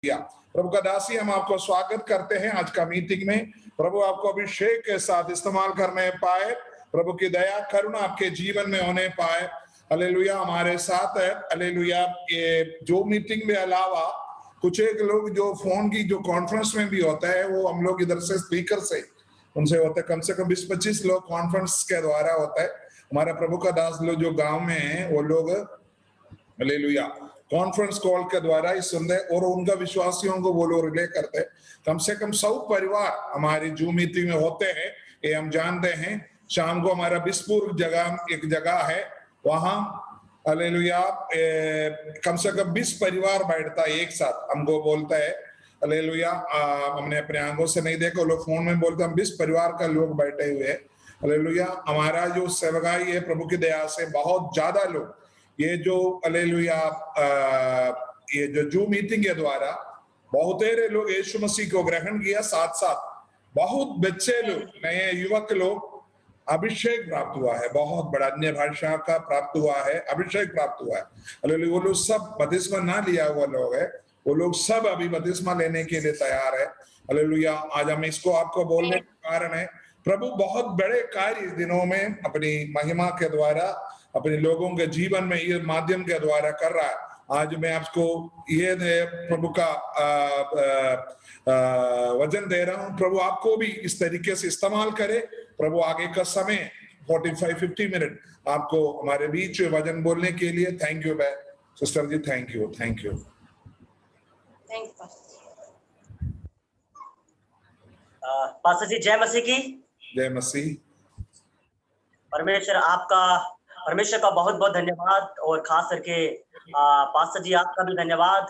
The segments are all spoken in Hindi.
प्रभु का दासी हम आपको स्वागत करते हैं आज का मीटिंग में। प्रभु आपको अभिषेक के साथ इस्तेमाल करने पाए, प्रभु की दया करुणा आपके जीवन में होने पाए। हालेलुया हमारे साथ है। हालेलुया ये जो मीटिंग में अलावा कुछ एक लोग जो फोन की जो कॉन्फ्रेंस में भी होता है, वो हम लोग इधर से स्पीकर से उनसे होता है, कम से कम 20-25 लोग कॉन्फ्रेंस के द्वारा होता है। हमारा प्रभु का दास लोग जो गांव में हैं वो लोग हालेलुया कॉन्फ्रेंस कॉल के द्वारा ही सुनते हैं और उनका विश्वासियों को वो लोग रिले करते हैं। कम से कम 100 परिवार हमारी जूम मीटिंग में होते हैं, ये हम जानते हैं। शाम को हमारा बिस्पुर एक जगह है, वहां हालेलुया कम से कम 20 परिवार बैठता है एक साथ, हमको बोलता है हालेलुया। हमने अपने आंखों से नहीं देखा, लोग फोन में बोलते हैं, हम 20 परिवार का लोग बैठे हुए हैं। हालेलुया हमारा जो सेवकाई है प्रभु की दया से बहुत ज्यादा लोग ये जो हालेलुया ये जो जूम मीटिंग के द्वारा बहुतेरे लोग यीशु मसीह को ग्रहण किया, साथ साथ बहुत बच्चे लोग नए युवक लोग अभिषेक प्राप्त हुआ है, बहुत बड़ा अन्य भाषा का प्राप्त हुआ है, अभिषेक प्राप्त हुआ है। हालेलुया वो लोग सब बपतिस्मा ना लिया हुआ लोग है, वो लोग सब अभी बपतिस्मा लेने के लिए तैयार है। हालेलुया आज हम इसको आपको बोलने का कारण है प्रभु बहुत बड़े कार्य इस दिनों में अपनी महिमा के द्वारा अपने लोगों के जीवन में ये माध्यम के द्वारा कर रहा है। आज मैं आपको ये प्रभु का वचन दे रहा हूं, प्रभु आपको भी इस तरीके से इस्तेमाल करे। प्रभु आगे का समय 45-50 मिनट आपको हमारे बीच वचन बोलने के लिए। Thank you sister ji, thank you thank you pastor ji. जय मसीह की जय मसीह। परमेश्वर का बहुत बहुत धन्यवाद और खास करके पास्टर जी आपका भी धन्यवाद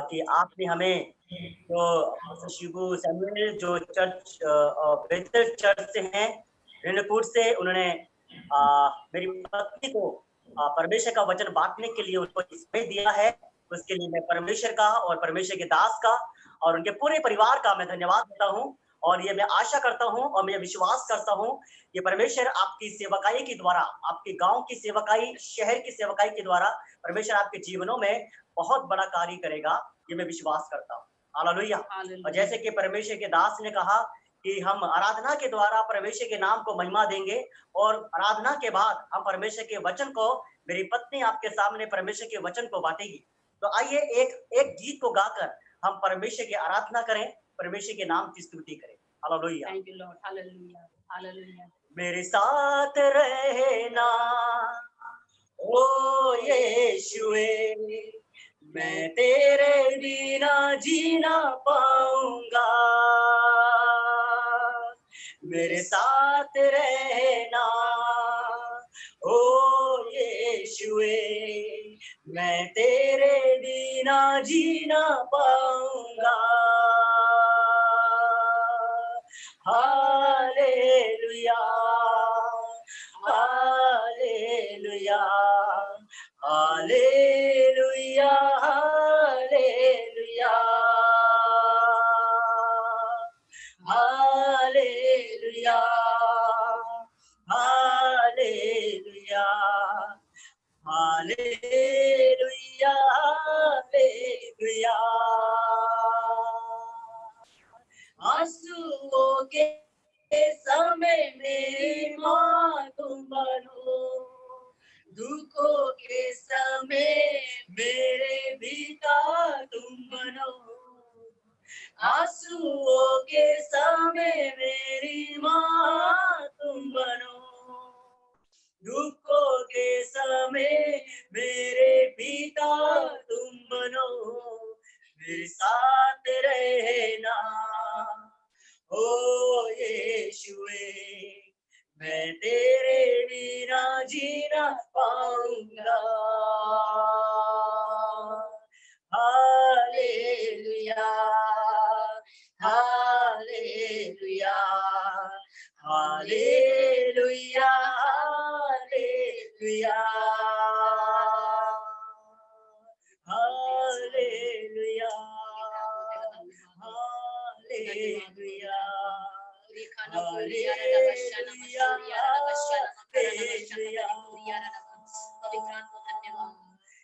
कि आपने हमें जो शिबू सैमुअल जो चर्च बेहतर चर्च से हैं रेणुकूट से, उन्होंने मेरी पत्नी को परमेश्वर का वचन बांटने के लिए उसको समय दिया है। उसके लिए मैं परमेश्वर का और परमेश्वर के दास का और उनके पूरे परिवार का मैं धन्यवाद देता हूँ। और ये मैं आशा करता हूँ और मैं विश्वास करता हूँ कि परमेश्वर आपकी सेवकाई के द्वारा, आपके गांव की सेवकाई, शहर की सेवकाई के द्वारा परमेश्वर आपके जीवनों में बहुत बड़ा कार्य करेगा, ये मैं विश्वास करता हूँ। हालेलुया। और जैसे कि परमेश्वर के दास ने कहा कि हम आराधना के द्वारा परमेश्वर के नाम को महिमा देंगे और आराधना के बाद हम परमेश्वर के वचन को, मेरी पत्नी आपके सामने परमेश्वर के वचन को बांटेगी। तो आइए एक गीत को गाकर हम परमेश्वर की आराधना करें, परमेश्वर के नाम की स्तुति करें। Hallelujah. Thank you Lord. Hallelujah hallelujah. मेरे साथ रहना ओ यीशुए, मैं तेरे बिना जीना पाऊंगा। मेरे साथ रहना ओ यीशुए, मैं तेरे बिना जीना पाऊंगा। Hallelujah hallelujah hallelujah hallelujah hallelujah hallelujah hallelujah hallelujah. आंसुओं के समय मेरी माँ तुम बनो, दुखों के समय मेरे पिता तुम बनो। आंसुओं के समय मेरी माँ तुम बनो, दुखों के समय मेरे पिता तुम बनो। मेरे साथ रहना ओ यीशुए, मैं तेरे बिना जीना पाऊंगा। Hallelujah hallelujah hallelujah hallelujah hallelujah hallelujah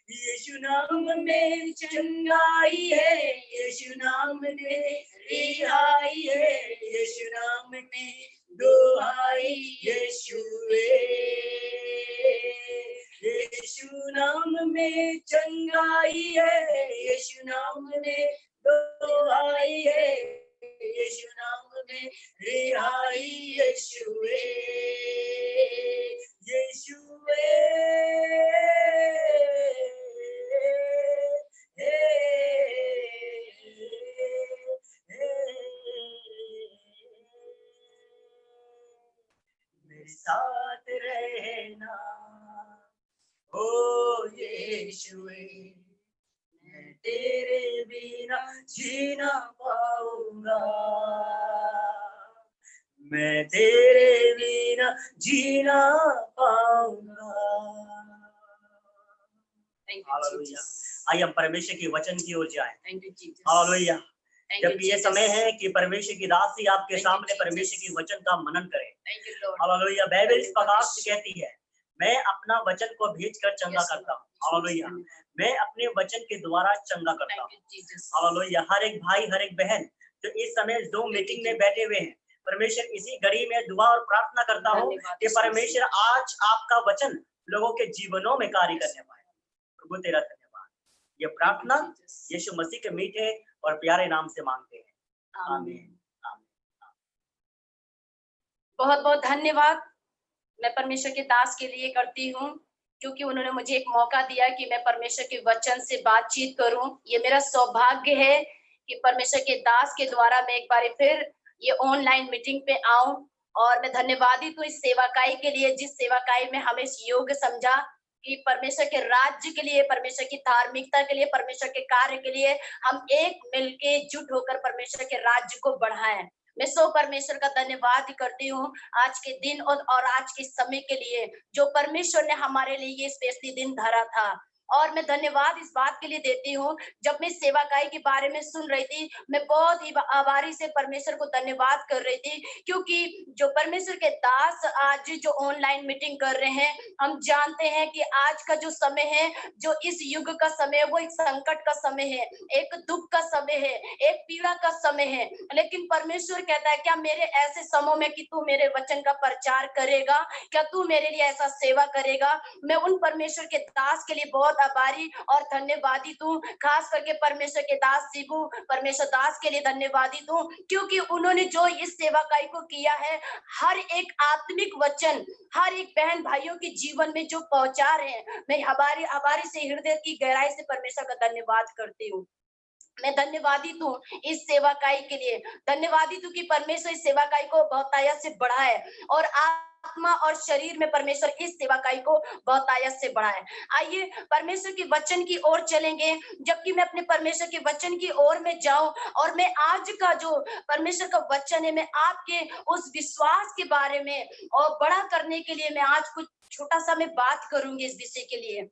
यीशु नाम में चंगाई है, नाम ने रिहाई है, यीशु नाम ने दुहाई, यीशुए यीशु नाम में चंगाई है, यीशु नाम में दुहाई है, यीशु नाम में रिहाई, यीशुए यीशुए मेरे साथ रहना ओ यीशुए, मैं तेरे बिना जी ना पाऊंगा, मैं तेरे बिना जी ना पाऊंगा। हालेलुया। आइए हम परमेश्वर के वचन की ओर जाएं। हालेलुया। जबकि ये समय है कि परमेश्वर की दासी आपके सामने परमेश्वर के वचन का मनन करें। हालेलुया। बाइबल इस प्रकार से कहती है, मैं अपना वचन को भेजकर चंगा करता हूँ। हालेलुया। मैं अपने वचन के द्वारा चंगा करता हूँ। हालेलुया। हर एक भाई, हर एक बहन जो इस समय ज़ूम मीटिंग में बैठे हुए हैं, परमेश्वर इसी घड़ी में दुआ और प्रार्थना करता हूँ कि परमेश्वर आज आपका वचन लोगों के जीवनों में कार्य करने पाए। प्रभु तेरा धन्यवाद। ये प्रार्थना यीशु मसीह के मीठे और प्यारे नाम से मांगते हैं। आमीन। बहुत बहुत धन्यवाद मैं परमेश्वर के दास के लिए करती हूँ, क्योंकि उन्होंने मुझे एक मौका दिया कि मैं परमेश्वर के वचन से बातचीत करूं। ये मेरा सौभाग्य है कि परमेश्वर के दास के द्वारा मैं एक बार फिर ये ऑनलाइन मीटिंग पे आऊं, और मैं धन्यवादित हूँ इस सेवाकाई के लिए, जिस सेवाकाई में हमें इस योग्य समझा कि परमेश्वर के राज्य के लिए, परमेश्वर की धार्मिकता के लिए, परमेश्वर के कार्य के लिए हम एक मिलके जुट होकर परमेश्वर के राज्य को बढ़ाएं। मैं सो परमेश्वर का धन्यवाद करती हूँ आज के दिन और आज के समय के लिए, जो परमेश्वर ने हमारे लिए ये स्पेशली दिन धरा था। और मैं धन्यवाद इस बात के लिए देती हूँ, जब मैं सेवाकाई के बारे में सुन रही थी, मैं बहुत ही आभारी से परमेश्वर को धन्यवाद कर रही थी, क्योंकि जो परमेश्वर के दास आज जो ऑनलाइन मीटिंग कर रहे हैं, हम जानते हैं कि आज का जो समय है, जो इस युग का समय है, वो एक संकट का समय है, एक दुख का समय है, एक पीड़ा का समय है। लेकिन परमेश्वर कहता है, क्या मेरे ऐसे समय में कि तू मेरे वचन का प्रचार करेगा, क्या तू मेरे लिए ऐसा सेवा करेगा। मैं उन परमेश्वर के दास के लिए बहुत आभारी और धन्यवादित हूँ, खास करके परमेश्वर के दास शिबू परमेश्वर दास के लिए धन्यवादित हूँ, क्योंकि उन्होंने जो इस सेवाकाई को किया है, हर एक आत्मिक वचन हर एक बहन भाइयों के जीवन में जो पहुंचा रहे हैं, मैं आभारी से हृदय की गहराई से परमेश्वर का धन्यवाद करती हूँ। मैं धन्यवादित हूँ इस सेवाकाई के लिए, धन्यवादित हूँ कि परमेश्वर इस सेवाकाई को बहुतायत से बढ़ाए और आत्मा और शरीर में परमेश्वर इस सेवाकाई को बहुतायत से बढ़ाए। आइए परमेश्वर के वचन की ओर चलेंगे। जबकि मैं अपने परमेश्वर के वचन की ओर में जाऊं, और मैं आज का जो परमेश्वर का वचन है, मैं आपके उस विश्वास के बारे में और बड़ा करने के लिए मैं आज कुछ छोटा सा मैं बात करूंगी इस विषय के लिए,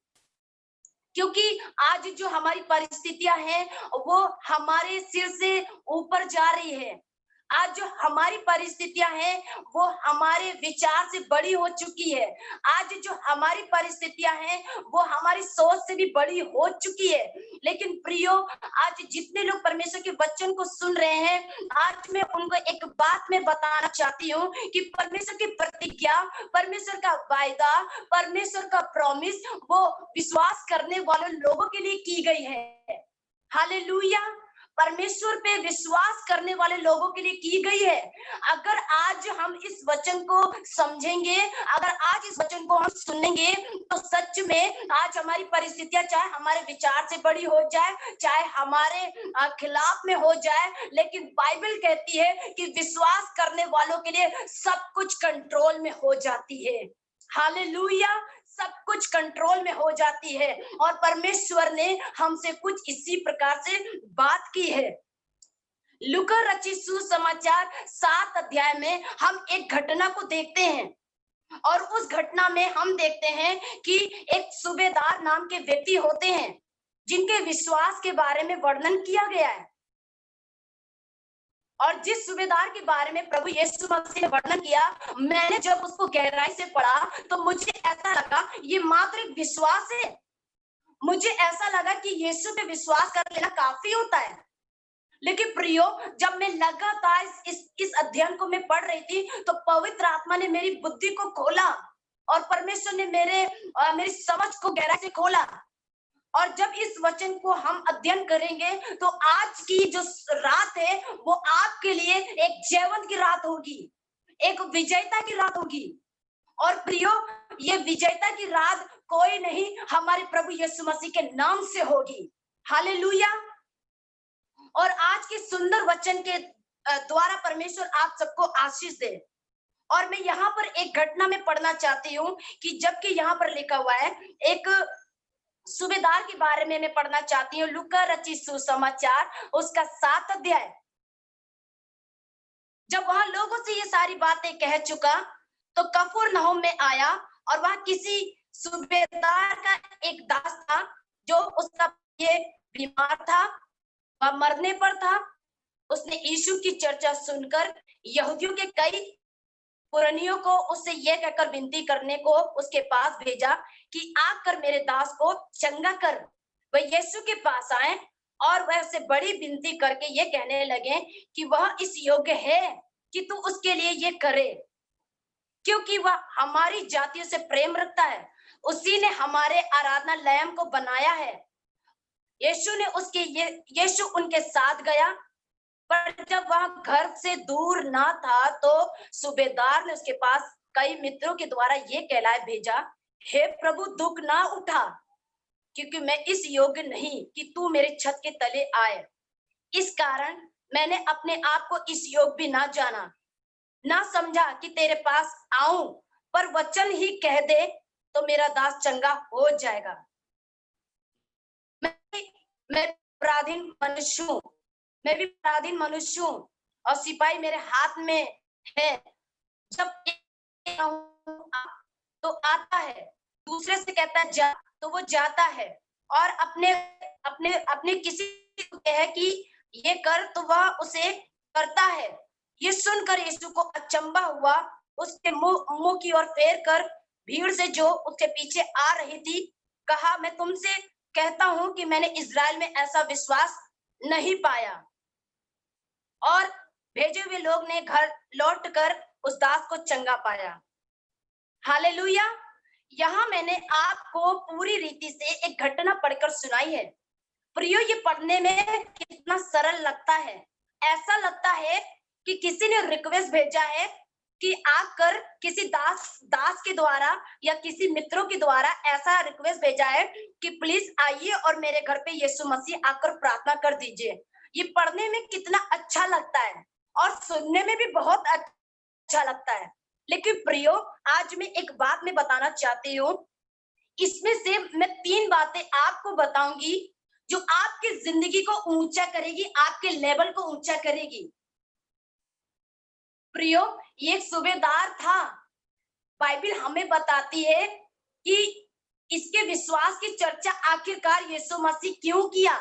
क्योंकि आज जो हमारी परिस्थितियां हैं वो हमारे सिर से ऊपर जा रही है। आज जो हमारी परिस्थितियां हैं वो हमारे विचार से बड़ी हो चुकी है। आज जो हमारी परिस्थितियां हैं वो हमारी सोच से भी बड़ी हो चुकी है। लेकिन प्रियो, आज जितने लोग परमेश्वर के वचन को सुन रहे हैं, आज मैं उनको एक बात में बताना चाहती हूँ कि परमेश्वर की प्रतिज्ञा, परमेश्वर का वायदा, परमेश्वर का प्रॉमिस वो विश्वास करने वाले लोगों के लिए की गई है। हालेलुया। परमेश्वर पे विश्वास करने वाले लोगों के लिए की गई है। अगर आज हम इस वचन को समझेंगे, अगर आज इस वचन को हम सुनेंगे, तो सच में आज हमारी परिस्थितियां चाहे हमारे विचार से बड़ी हो जाए, चाहे हमारे खिलाफ में हो जाए, लेकिन बाइबल कहती है कि विश्वास करने वालों के लिए सब कुछ कंट्रोल में हो जाती है। हालेलुया। सब कुछ कंट्रोल में हो जाती है, और परमेश्वर ने हमसे कुछ इसी प्रकार से बात की है। लूका रचित सुसमाचार 7 अध्याय में हम एक घटना को देखते हैं, और उस घटना में हम देखते हैं कि एक सूबेदार नाम के व्यक्ति होते हैं, जिनके विश्वास के बारे में वर्णन किया गया है। और जिस सूबेदार के बारे में प्रभु यीशु मसीह ने वर्णन किया, मैंने जब उसको गहराई से पढ़ा तो मुझे ऐसा लगा ये मात्र एक विश्वास है। मुझे ऐसा लगा कि यीशु पे विश्वास कर लेना काफी होता है। लेकिन प्रियो, जब मैं लगातार इस अध्ययन को मैं पढ़ रही थी, तो पवित्र आत्मा ने मेरी बुद्धि को खोला और परमेश्वर ने मेरी समझ को गहराई से खोला। और जब इस वचन को हम अध्ययन करेंगे, तो आज की जो रात है वो आपके लिए एक जीवन की रात होगी, एक विजेता की रात होगी। और प्रियो, ये विजेता की रात कोई नहीं, हमारे प्रभु यीशु मसीह के नाम से होगी। हालेलुया। और आज के सुंदर वचन के द्वारा परमेश्वर आप सबको आशीष दे। और मैं यहाँ पर एक घटना में पढ़ना चाहती हूँ कि जबकि यहाँ पर लिखा हुआ है, एक सूबेदार के बारे में मैं पढ़ना चाहती हूँ। लूका रचित सुसमाचार उसका 7 अध्याय। जब वहां लोगों से ये सारी बातें कह चुका, तो कफरनहूम में आया, और वहां किसी सूबेदार का एक दास था जो उसका ये बीमार था, वह मरने पर था। उसने यीशु की चर्चा सुनकर यहूदियों के कई पुरानियों को उससे यह कहकर विनती करने को उसके पास भेजा कि आकर मेरे दास को चंगा कर। वह यीशु के पास आए और वह उससे बड़ी विनती करके ये कहने लगे कि वह इस योग्य है कि तू उसके लिए ये करे, क्योंकि वह हमारी जातियों से प्रेम रखता है। उसी ने हमारे आराधनालय को बनाया है। यीशु उनके साथ गया, पर जब वह घर से दूर ना था, तो सूबेदार ने उसके पास कई मित्रों के द्वारा ये कहलाए भेजा, हे प्रभु, दुख ना उठा, क्योंकि मैं इस योग्य नहीं कि तू मेरे छत के तले आए। इस कारण मैंने अपने आप को इस योग्य भी ना जाना, ना समझा कि तेरे पास आऊं, पर वचन ही कह दे तो मेरा दास चंगा हो जाएगा। मैं पराधीन मनुष्य हूं, मैं भी पराधीन मनुष्य हूं, और सिपाही मेरे हाथ में है। जब तो आता है, दूसरे से कहता है जा, तो वो जाता है, और अपने अपने अपने किसी को कहे कि ये कर, तो वह उसे करता है। ये सुनकर यीशु को अचंभा हुआ। उसके मुंह की ओर फेर कर भीड़ से जो उसके पीछे आ रही थी कहा, मैं तुमसे कहता हूं कि मैंने इज़राइल में ऐसा विश्वास नहीं पाया। और भेजे हुए लोग ने घर लौटकर उस दास को चंगा पाया। हालेलुया। यहाँ मैंने आपको पूरी रीति से एक घटना पढ़कर सुनाई है। प्रियो, ये पढ़ने में कितना सरल लगता है। ऐसा लगता है कि किसी ने रिक्वेस्ट भेजा है कि आकर किसी दास के द्वारा या किसी मित्रों के द्वारा ऐसा रिक्वेस्ट भेजा है कि प्लीज आइए और मेरे घर पे यीशु मसीह आकर प्रार्थना कर दीजिए। ये पढ़ने में कितना अच्छा लगता है और सुनने में भी बहुत अच्छा लगता है। लेकिन प्रियो, आज मैं एक बात मैं बताना चाहती हूँ। इसमें से मैं 3 बातें आपको बताऊंगी जो आपकी जिंदगी को ऊंचा करेगी, आपके लेवल को ऊंचा करेगी। प्रियो, ये एक सूबेदार था। बाइबल हमें बताती है कि इसके विश्वास की चर्चा आखिरकार यीशु मसीह क्यों किया।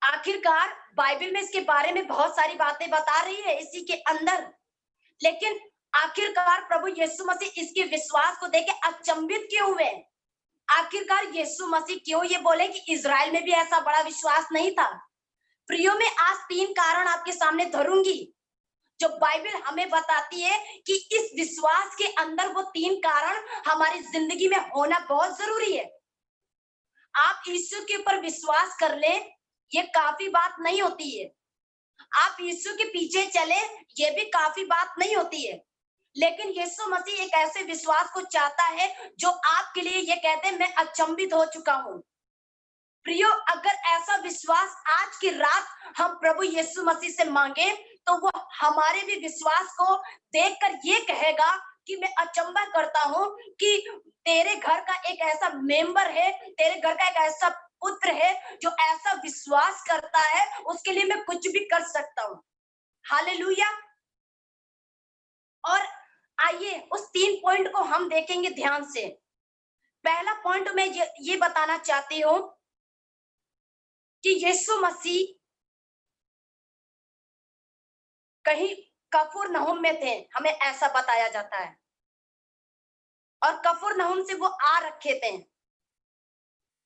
आखिरकार बाइबल में इसके बारे में बहुत सारी बातें बता रही है इसी के अंदर, लेकिन आखिरकार प्रभु यीशु मसीह इसके विश्वास को देख के अचंभित क्यों हुए। आखिरकार यीशु मसीह क्यों ये बोले कि इज़राइल में भी ऐसा बड़ा विश्वास नहीं था। प्रियो, मैं आज 3 कारण आपके सामने धरूंगी जो बाइबल हमें बताती है कि इस विश्वास के अंदर वो 3 कारण हमारी जिंदगी में होना बहुत जरूरी है। आप यीशु के ऊपर विश्वास कर ले, ये काफी बात नहीं होती है। आप यीशु के पीछे चले, ये भी काफी बात नहीं होती है। लेकिन यीशु मसीह एक ऐसे विश्वास को चाहता है जो आपके लिए ये कहते हैं, मैं अचंभित हो चुका हूं। प्रियो, अगर ऐसा विश्वास आज की रात हम प्रभु यीशु मसीह से मांगे, तो वो हमारे भी विश्वास को देखकर ये कहेगा कि मैं अचंभा करता हूं कि तेरे घर का एक ऐसा मेंबर है, तेरे घर का एक ऐसा पुत्र है जो ऐसा विश्वास करता है, उसके लिए मैं कुछ भी कर सकता हूं। हालेलुया। और आइए उस 3 पॉइंट को हम देखेंगे ध्यान से। पहला पॉइंट मैं ये बताना चाहती हूं कि यीशु मसीह कहीं कफरनहूम में थे, हमें ऐसा बताया जाता है, और कफरनहूम से वो आ रखे थे।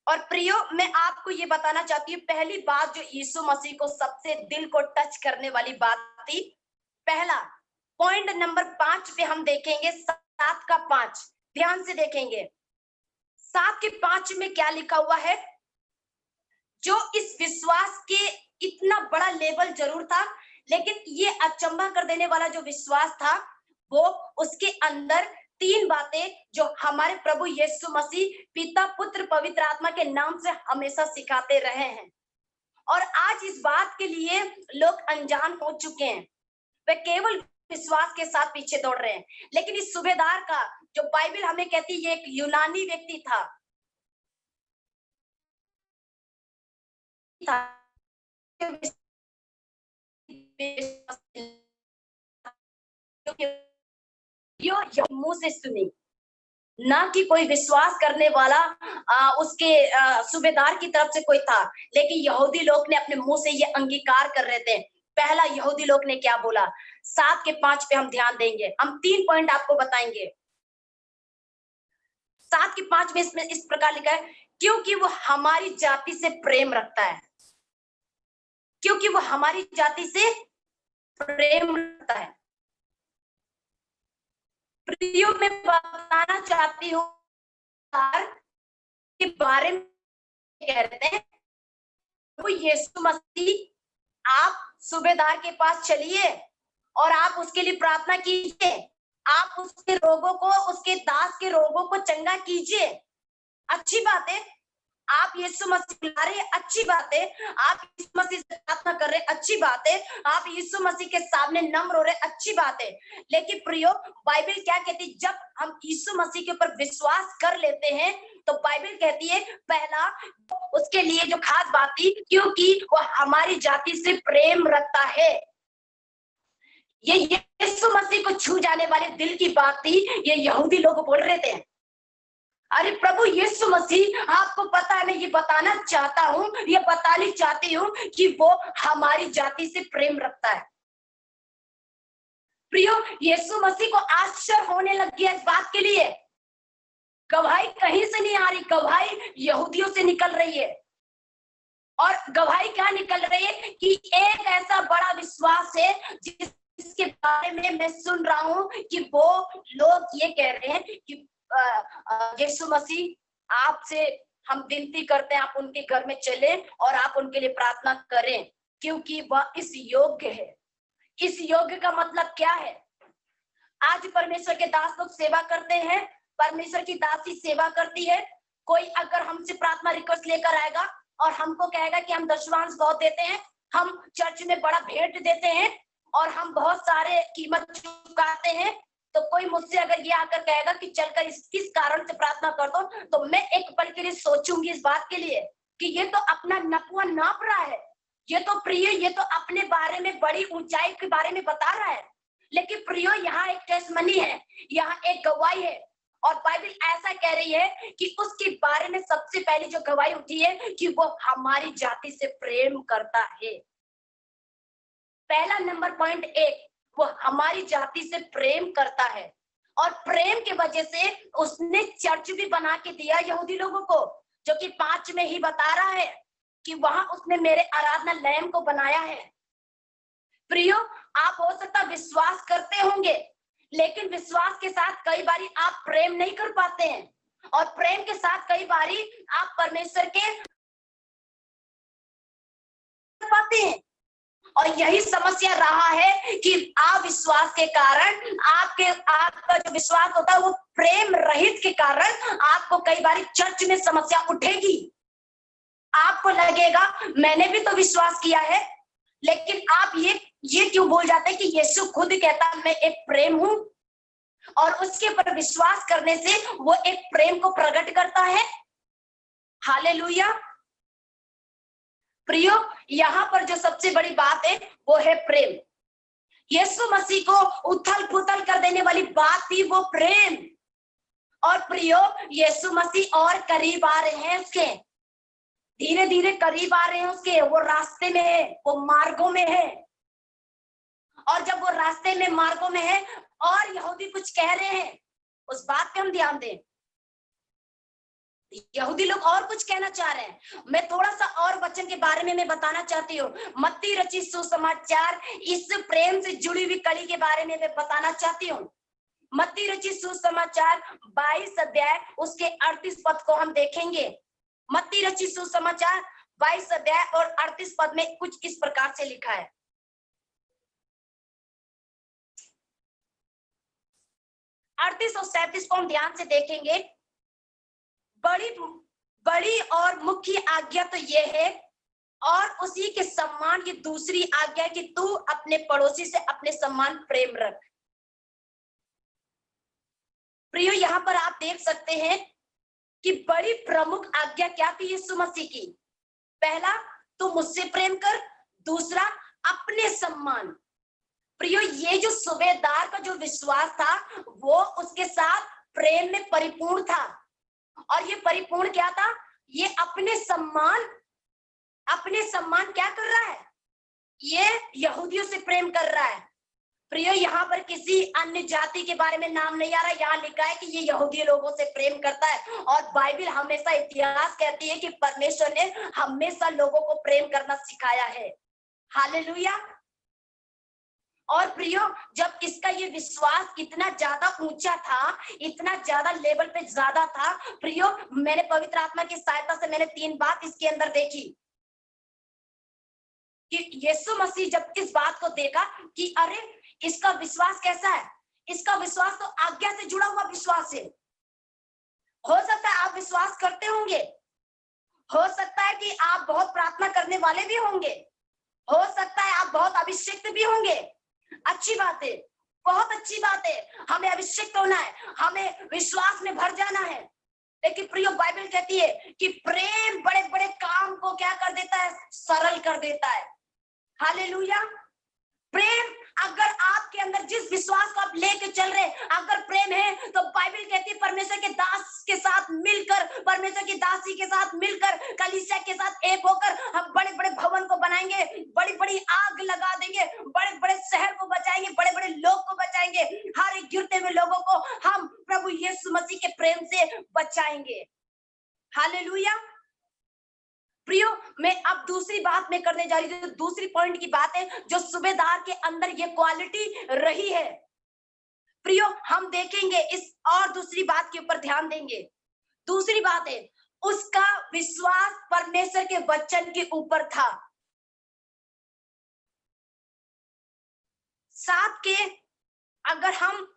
और प्रियो, मैं आपको ये बताना चाहती हूँ, पहली बात जो यीशु मसीह को सबसे दिल को टच करने वाली बात थी, पहला पॉइंट नंबर 5 पे हम देखेंगे, 7 का 5, ध्यान से देखेंगे। 7 के 5 में क्या लिखा हुआ है? जो इस विश्वास के इतना बड़ा लेवल जरूर था, लेकिन ये अचंभा कर देने वाला जो विश्वास था, वो उसके अंदर 3 बातें जो हमारे प्रभु यीशु मसीह पिता, पुत्र, पवित्र आत्मा के नाम से हमेशा सिखाते रहे हैं। और आज इस बात के लिए लोग अनजान हो चुके हैं, वे केवल विश्वास के साथ पीछे दौड़ रहे हैं। लेकिन इस सूबेदार का, जो बाइबल हमें कहती है, ये एक यूनानी व्यक्ति था, मुंह से सुनी, ना कि कोई विश्वास करने वाला उसके सूबेदार की तरफ से कोई था, लेकिन यहूदी लोग ने अपने मुंह से ये अंगीकार कर रहे थे। पहला यहूदी लोग ने क्या बोला? 7 के 5 पे हम ध्यान देंगे, हम 3 पॉइंट आपको बताएंगे। 7 के 5 में इसमें इस प्रकार लिखा है, क्योंकि वो हमारी जाति से प्रेम रखता है, क्योंकि वो हमारी जाति से प्रेम रखता है। प्रियो, मैं बताना चाहती हूँ के बारे में कह रहे हैं, वो यीशु मसीह, आप सूबेदार के पास चलिए और आप उसके लिए प्रार्थना कीजिए, आप उसके रोगों को, उसके दास के रोगों को चंगा कीजिए, अच्छी बात है। आप यीशु मसीह बुला रहे, अच्छी बात है। आप यीशु मसीह से प्रार्थना कर रहे, अच्छी बात है। आप यीशु मसीह के सामने नम्र हो रहे, अच्छी बात है। लेकिन प्रियो, बाइबल क्या कहती है? जब हम यीशु मसीह के ऊपर विश्वास कर लेते हैं, तो बाइबल कहती है, पहला उसके लिए जो खास बात थी, क्योंकि वो हमारी जाति से प्रेम रखता है। ये यीशु मसीह को छू जाने वाले दिल की बात थी, ये यहूदी लोग बोल रहे थे। अरे प्रभु यीशु मसीह, आपको पता है, मैं ये बताना चाहता हूँ, ये बतानी चाहती हूँ कि वो हमारी जाति से प्रेम रखता है। प्रियो, यीशु मसीह को आश्चर्य होने लग गया इस बात के लिए। गवाही कहीं से नहीं आ रही, गवाही यहूदियों से निकल रही है। और गवाही क्या निकल रही है? कि एक ऐसा बड़ा विश्वास है जिसके बारे में मैं सुन रहा हूँ कि वो लोग ये कह रहे हैं कि यीशु मसीह, आपसे हम विनती करते हैं, आप उनके घर में चले और आप उनके लिए प्रार्थना करें, क्योंकि वह इस योग्य है। इस योग्य का मतलब क्या है? आज परमेश्वर के दास लोग सेवा करते हैं, परमेश्वर की दासी सेवा करती है। कोई अगर हमसे प्रार्थना रिक्वेस्ट लेकर आएगा और हमको कहेगा कि हम दशवांश बहुत देते हैं, हम चर्च में बड़ा भेंट देते हैं और हम बहुत सारे कीमत चुकाते हैं, तो कोई मुझसे अगर ये आकर कहेगा कि चलकर किस कारण से प्रार्थना कर दो, तो मैं एक पल के लिए सोचूंगी इस बात के लिए कि ये तो अपना नपुआ नाप रहा है, ये तो प्रिय, ये तो अपने बारे में बड़ी ऊंचाई के बारे में बता रहा है। लेकिन प्रियो, यहाँ एक टेस्टमनी है, यहाँ एक गवाही है, और बाइबल ऐसा कह रही है कि उसके बारे में सबसे पहले जो गवाही उठी है कि वो हमारी जाति से प्रेम करता है। पहला नंबर पॉइंट 1, वो हमारी जाति से प्रेम करता है, और प्रेम के वजह से उसने चर्च भी बना के दिया यहूदी लोगों को, जो कि 5 में ही बता रहा है कि वहां उसने मेरे आराधना लैम को बनाया है। प्रियो, आप हो सकता विश्वास करते होंगे, लेकिन विश्वास के साथ कई बारी आप प्रेम नहीं कर पाते हैं, और प्रेम के साथ कई बारी आप परमेश्वर के पाते हैं। और यही समस्या रहा है कि अविश्वास के कारण आपका जो विश्वास होता है वो प्रेम रहित के कारण आपको कई बार चर्च में समस्या उठेगी। आपको लगेगा मैंने भी तो विश्वास किया है, लेकिन आप ये क्यों भूल जाते हैं कि यीशु खुद कहता मैं एक प्रेम हूं, और उसके ऊपर विश्वास करने से वो एक प्रेम को प्रकट करता है। हालेलुया। प्रियो, यहाँ पर जो सबसे बड़ी बात है वो है प्रेम। यीशु मसीह को उथल पुथल कर देने वाली बात थी वो प्रेम। और प्रियो, यीशु मसीह और करीब आ रहे हैं उसके, धीरे धीरे करीब आ रहे हैं उसके, वो रास्ते में है, वो मार्गों में है। और जब वो रास्ते में मार्गों में है और यहूदी कुछ कह रहे हैं, उस बात पे हम ध्यान दें। यहूदी लोग और कुछ कहना चाह रहे हैं। मैं थोड़ा सा और वचन के बारे में मैं बताना चाहती हूँ। मत्ती रचित सुसमाचार इस प्रेम से जुड़ी हुई कड़ी के बारे में मैं बताना चाहती हूँ। मत्ती रचित सुसमाचार 22 अध्याय उसके 38 पद को हम देखेंगे। मत्ती रचित सुसमाचार 22 अध्याय और 38 पद में कुछ इस प्रकार से लिखा है। 38 और 37 को हम ध्यान से देखेंगे। बड़ी और मुख्य आज्ञा तो यह है और उसी के सम्मान की दूसरी आज्ञा कि तू अपने पड़ोसी से अपने सम्मान प्रेम रख। प्रियो, यहाँ पर आप देख सकते हैं कि बड़ी प्रमुख आज्ञा क्या थी यीशु मसीह की। पहला, तू मुझसे प्रेम कर। दूसरा, अपने सम्मान। प्रियो, ये जो सूबेदार का जो विश्वास था वो उसके साथ प्रेम में परिपूर्ण था। और ये परिपूर्ण क्या था? ये अपने सम्मान क्या कर रहा है? ये यहूदियों से प्रेम कर रहा है। प्रियो, यहाँ पर किसी अन्य जाति के बारे में नाम नहीं आ रहा। यहाँ लिखा है कि ये यहूदी लोगों से प्रेम करता है। और बाइबल हमेशा, इतिहास कहती है कि परमेश्वर ने हमेशा लोगों को प्रेम करना सिखाया है। हालेलुया। और प्रियो, जब इसका ये विश्वास इतना ज्यादा ऊंचा था, इतना ज्यादा लेवल पे ज्यादा था, प्रियो, मैंने पवित्र आत्मा की सहायता से मैंने 3 बात इसके अंदर देखी कि यीशु मसीह जब इस बात को देखा कि अरे इसका विश्वास कैसा है, इसका विश्वास तो आज्ञा से जुड़ा हुआ विश्वास है। हो सकता है आप विश्वास करते होंगे, हो सकता है कि आप बहुत प्रार्थना करने वाले भी होंगे, हो सकता है आप बहुत अभिषिक्त भी होंगे। अच्छी बात है, बहुत अच्छी बात है। हमें अभिषिक्त होना है, हमें विश्वास में भर जाना है। लेकिन प्रियो, बाइबल कहती है कि प्रेम बड़े बड़े काम को क्या कर देता है? सरल कर देता है। हालेलुया। प्रेम, अगर आपके अंदर जिस विश्वास को आप लेके चल रहे हैं, अगर प्रेम है तो बाइबल कहती है परमेश्वर के दास के साथ मिलकर, परमेश्वर की दासी के साथ मिलकर, कलीसिया के साथ एक होकर हम बड़े बड़े भवन को बनाएंगे, बड़ी बड़ी आग लगा देंगे, बड़े बड़े शहर को बचाएंगे, बड़े बड़े लोग को बचाएंगे। हर एक गिरते हुए लोगों को हम प्रभु यीशु मसीह के प्रेम से बचाएंगे। हालेलुया। प्रियो, मैं अब दूसरी बात में करने जा रही हूँ। दूसरी पॉइंट की बात है जो सूबेदार के अंदर ये क्वालिटी रही है। प्रियो, हम देखेंगे इस और दूसरी बात के ऊपर ध्यान देंगे। दूसरी बात है उसका विश्वास परमेश्वर के वचन के ऊपर था। साथ के अगर हम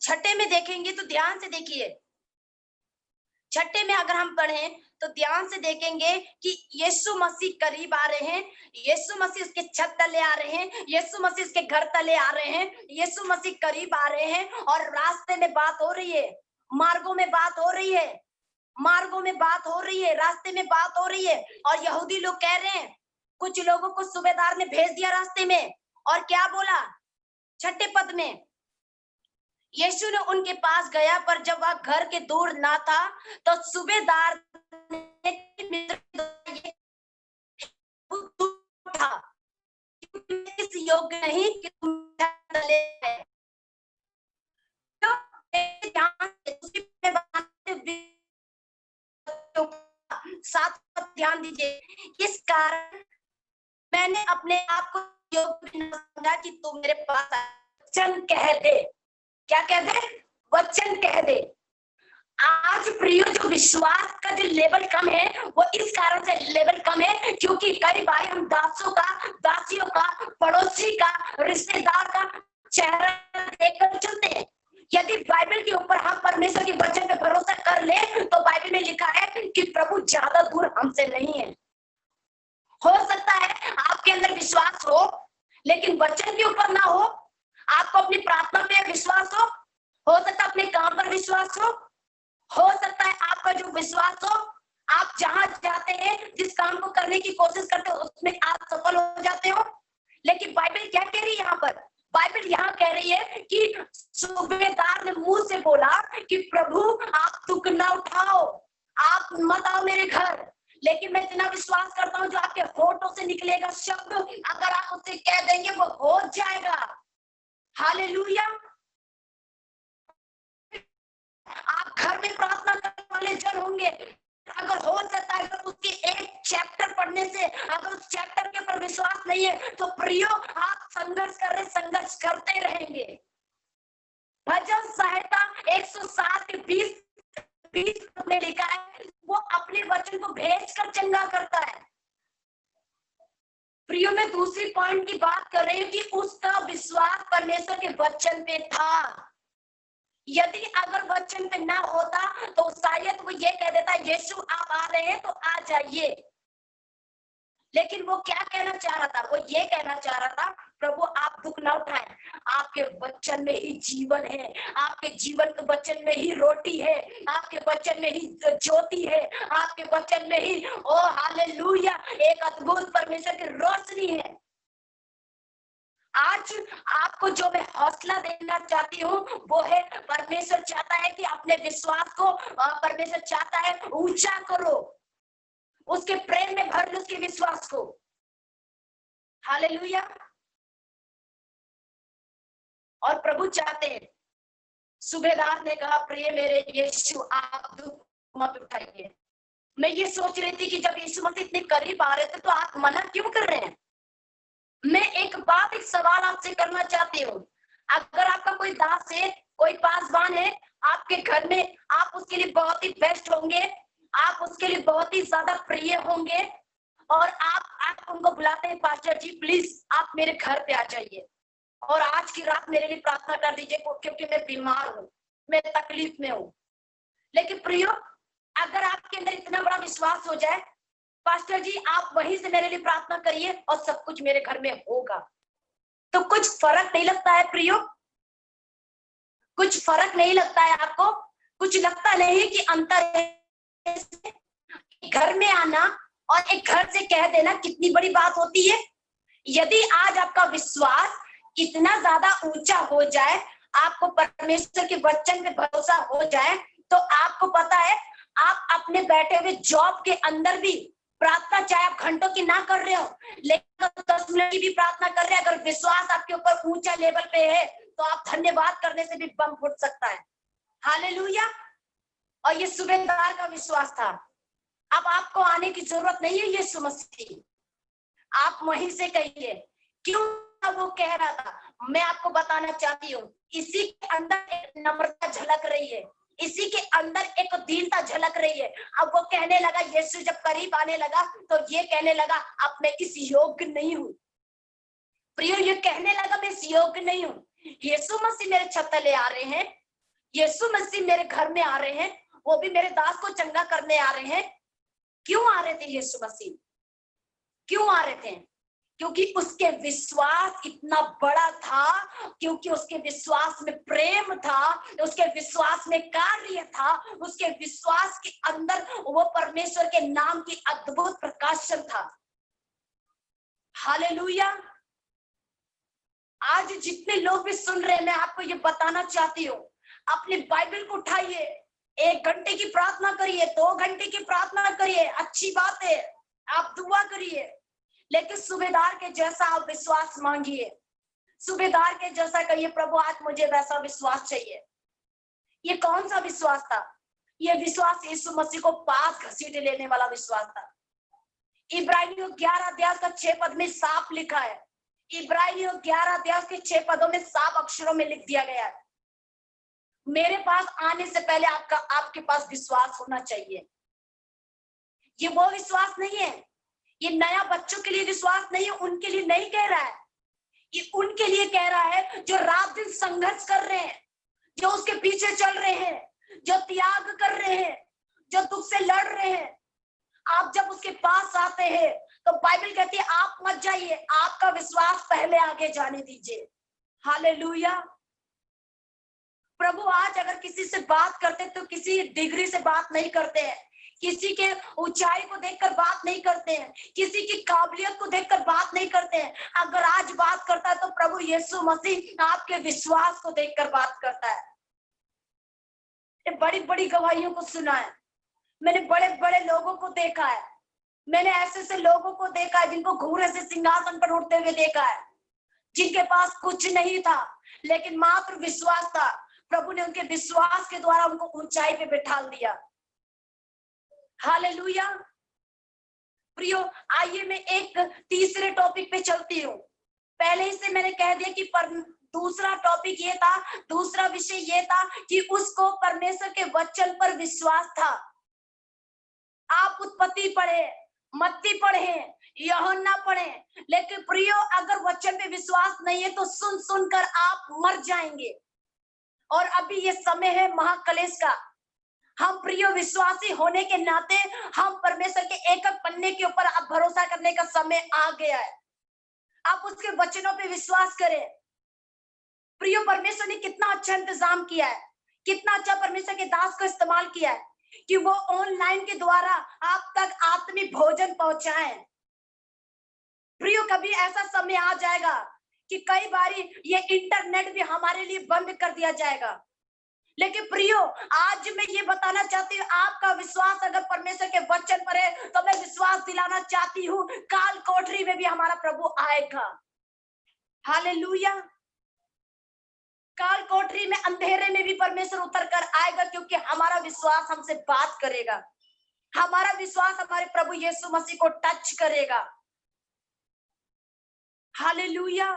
6 में देखेंगे तो ध्यान से देखिए। 6 में अगर हम पढ़ें तो ध्यान से देखेंगे कि यीशु मसीह करीब आ रहे हैं, यीशु मसीह उसके छत तले आ रहे हैं, यीशु मसीह उसके घर तले आ रहे हैं, यीशु मसीह करीब आ रहे हैं। और रास्ते में बात हो रही है, मार्गों में बात हो रही है, मार्गों में बात हो रही है, रास्ते में बात हो रही है। और यहूदी लोग कह रहे हैं, कुछ लोगों को सूबेदार ने भेज दिया रास्ते में और क्या बोला? 6 पद में, यीशु ने उनके पास गया, पर जब वह घर के दूर ना था तो सूबेदार ने था इस योग्य नहीं कि तुम चले आए। साथ ध्यान दीजिए, इस कारण मैंने अपने आप को योग्य न समझा कि तू मेरे पास वचन कह दे। क्या कह दे? वचन कह दे। आज प्रियो, जो विश्वास का जो लेवल कम है वो इस कारण से लेवल कम है क्योंकि कई बार हम दासों का, दासियों का, पड़ोसी का, रिश्तेदार का चेहरा देखकर चलते हैं। यदि बाइबल के ऊपर हम परमेश्वर के वचन पे भरोसा कर ले तो बाइबल में लिखा है कि प्रभु ज्यादा दूर हमसे नहीं है। हो सकता है आपके अंदर विश्वास हो लेकिन वचन के ऊपर ना हो, आपको अपनी प्रार्थना पे विश्वास हो सकता है अपने काम पर विश्वास हो सकता है आपका जो विश्वास हो, आप जहां जाते हैं, जिस काम को करने की कोशिश करते हो उसमें आप सफल हो जाते हो। लेकिन बाइबल क्या कह रही है यहाँ पर? बाइबल यहाँ कह रही है कि सूबेदार ने मुंह से बोला कि प्रभु आप दुख ना उठाओ, आप मत आओ मेरे घर, लेकिन मैं इतना विश्वास करता हूँ जो आपके होठों से निकलेगा शब्द, अगर आप उससे कह देंगे वो हो जाएगा। हालेलुया। आप घर में प्रार्थना करने वाले जन होंगे, अगर हो सकता है अगर उसके एक चैप्टर पढ़ने से अगर उस चैप्टर के ऊपर विश्वास नहीं है तो प्रियो आप संघर्ष करते रहेंगे। भजन संहिता 107 के 20 में लिखा है, वो अपने वचन को भेजकर चंगा करता है। प्रियो मैं दूसरी पॉइंट की बात कर रही हूँ कि उसका विश्वास परमेश्वर के वचन पे था। यदि अगर वचन पे ना होता तो शायद वो ये कह देता, यीशु आप आ रहे हैं तो आ जाइए। लेकिन वो क्या कहना चाह रहा था? वो ये कहना चाह रहा था, प्रभु आप दुख ना उठाएं, आपके वचन में ही जीवन है, आपके जीवन के वचन में ही रोटी है, आपके वचन में ही ज्योति है, आपके वचन में ही ओ हालेलुया एक अद्भुत परमेश्वर की रोशनी है। आज आपको जो मैं हौसला देना चाहती हूँ वो है, परमेश्वर चाहता है कि अपने विश्वास को परमेश्वर चाहता है ऊंचा करो, उसके प्रेम में भर लो उसके विश्वास को। हालेलुया। और प्रभु चाहते हैं, सूबेदार ने कहा प्रिय मेरे यीशु आप दुख मत उठाइए। मैं ये सोच रही थी कि जब यीशु मसीह इतने करीब आ रहे थे तो आप मना क्यों कर रहे हैं? मैं एक सवाल आपसे करना चाहती हूँ। अगर आपका कोई दास है, कोई पासवान है आपके घर में, आप उसके लिए बहुत ही बेस्ट होंगे, आप उसके लिए बहुत ही ज्यादा प्रिय होंगे और आप उनको बुलाते हैं, पास्टर जी प्लीज आप मेरे घर पे आ जाइए और आज की रात मेरे लिए प्रार्थना कर दीजिए क्योंकि मैं बीमार हूँ, मैं तकलीफ में हूँ। लेकिन प्रियो अगर आपके अंदर इतना बड़ा विश्वास हो जाए, पास्टर जी आप वहीं से मेरे लिए प्रार्थना करिए और सब कुछ मेरे घर में होगा, तो कुछ फर्क नहीं लगता है प्रियो? कुछ फर्क नहीं लगता है आपको? कुछ लगता नहीं कि अंतर घर में आना और एक घर से कह देना कितनी बड़ी बात होती है? यदि आज आपका विश्वास इतना ज्यादा ऊंचा हो जाए, आपको परमेश्वर के वचन पे भरोसा हो जाए, तो आपको पता है आप अपने बैठे हुए जॉब के अंदर भी प्रार्थना, चाहे आप घंटों की ना कर रहे हो लेकिन 10 मिनट की भी प्रार्थना कर रहे हैं, अगर विश्वास आपके ऊपर ऊंचा लेवल पे है तो आप धन्यवाद करने से भी बम फूट सकता है। हालेलुया। और ये सूबेदार का विश्वास था। अब आपको आने की जरूरत नहीं है यीशु मसीह, आप वहीं से कहिए क्यों वो कह रहा था। मैं आपको बताना चाहती हूँ, इसी के अंदर एक नम्रता झलक रही है, इसी के अंदर एक दीनता झलक रही है। अब वो कहने लगा, यीशु जब करीब आने लगा तो ये कहने लगा अब मैं इस योग्य नहीं हूँ। प्रियो ये कहने लगा मैं इस योग्य नहीं हूँ। यीशु मसीह मेरे छत तले आ रहे हैं, यीशु मसीह मेरे घर में आ रहे हैं, वो भी मेरे दास को चंगा करने आ रहे हैं। क्यों आ रहे थे यीशु मसीह? क्यों आ रहे थे? क्योंकि उसके विश्वास इतना बड़ा था, क्योंकि उसके विश्वास में प्रेम था, उसके विश्वास में कार्य था, उसके विश्वास के अंदर वो परमेश्वर के नाम की अद्भुत प्रकाशन था। हालेलुया। आज जितने लोग भी सुन रहे हैं, मैं आपको ये बताना चाहती हूँ, अपनी बाइबल को उठाइए, 1 घंटे की प्रार्थना करिए, 2 घंटे की प्रार्थना करिए, अच्छी बात है, आप दुआ करिए, लेकिन सूबेदार के जैसा आप विश्वास मांगिए। सूबेदार के जैसा कहिए, प्रभु आज मुझे वैसा विश्वास चाहिए। ये कौन सा विश्वास था? ये विश्वास यीशु मसीह को पास घसीट लेने वाला विश्वास था। इब्रानियों 11 अध्याय का 6 पद में साफ लिखा है, इब्रानियों 11 अध्याय के 6 पदों में साफ अक्षरों में लिख दिया गया है, मेरे पास आने से पहले आपके पास विश्वास होना चाहिए। ये वो विश्वास नहीं है, ये नया बच्चों के लिए विश्वास नहीं है, उनके लिए नहीं कह रहा है, ये उनके लिए कह रहा है जो रात दिन संघर्ष कर रहे हैं, जो उसके पीछे चल रहे हैं, जो त्याग कर रहे हैं, जो दुख से लड़ रहे हैं। आप जब उसके पास आते हैं तो बाइबल कहती है आप मत जाइए, आपका विश्वास पहले आगे जाने दीजिए। हालेलुया। प्रभु आज अगर किसी से बात करते तो किसी डिग्री से बात नहीं करते हैं, किसी के ऊंचाई को देखकर बात नहीं करते हैं, किसी की काबिलियत को देखकर बात नहीं करते हैं। अगर आज बात करता है तो प्रभु यीशु मसीह आपके विश्वास को देखकर बात करता है। बड़ी बड़ी गवाहियों को सुना है, मैंने बड़े बड़े लोगों को देखा है, मैंने ऐसे लोगों को देखा है जिनको घोड़े से सिंहासन पर उठते हुए देखा है, जिनके पास कुछ नहीं था लेकिन मात्र विश्वास था, प्रभु ने उनके विश्वास के द्वारा उनको ऊंचाई पे बिठा दिया। हालेलुया। प्रियो, आइए मैं एक तीसरे टॉपिक पे चलती हूँ। पहले ही से मैंने कह दिया कि दूसरा टॉपिक ये था, दूसरा विषय ये था कि उसको परमेश्वर के वचन पर विश्वास था। आप उत्पत्ति पढ़े, मत्ती पढ़े, यूहन्ना पढ़े, लेकिन प्रियो अगर वचन पे विश्वास नहीं है तो सुन सुनकर आप मर जाएंगे। और अभी ये समय है महाक्लेश का। हम प्रियो विश्वासी होने के नाते हम परमेश्वर के एकक पन्ने के ऊपर अब भरोसा करने का समय आ गया है। आप उसके वचनों पे विश्वास करें। प्रियो, परमेश्वर ने कितना अच्छा इंतजाम किया है, कितना अच्छा परमेश्वर के दास को इस्तेमाल किया है कि वो ऑनलाइन के द्वारा आप तक आत्मिक भोजन पहुंचाएं। प्रियो, कभी ऐसा समय आ जाएगा कि कई बारी ये इंटरनेट भी हमारे लिए बंद कर दिया जाएगा। लेकिन प्रियो, आज मैं ये बताना चाहती हूँ, आपका विश्वास अगर परमेश्वर के वचन पर है तो मैं विश्वास दिलाना चाहती हूँ, काल कोठरी में भी हमारा प्रभु आएगा। हालेलुया। काल कोठरी में, अंधेरे में भी परमेश्वर उतर कर आएगा, क्योंकि हमारा विश्वास हमसे बात करेगा। हमारा विश्वास हमारे प्रभु यीशु मसीह को टच करेगा। हालेलुया।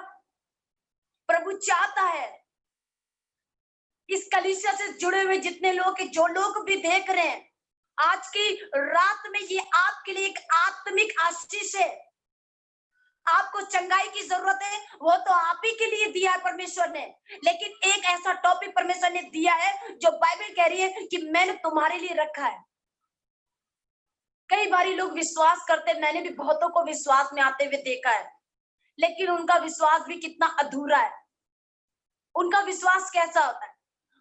प्रभु चाहता है इस कलीसिया से जुड़े हुए जितने लोग, जो लोग भी देख रहे हैं, आज की रात में ये आपके लिए एक आत्मिक आशीष है। आपको चंगाई की जरूरत है, वो तो आप ही के लिए दिया है परमेश्वर ने, लेकिन एक ऐसा टॉपिक परमेश्वर ने दिया है जो बाइबल कह रही है कि मैंने तुम्हारे लिए रखा है। कई बारी लोग विश्वास करते, मैंने भी बहुतों को विश्वास में आते हुए देखा है, लेकिन उनका विश्वास भी कितना अधूरा है। उनका विश्वास कैसा होता है?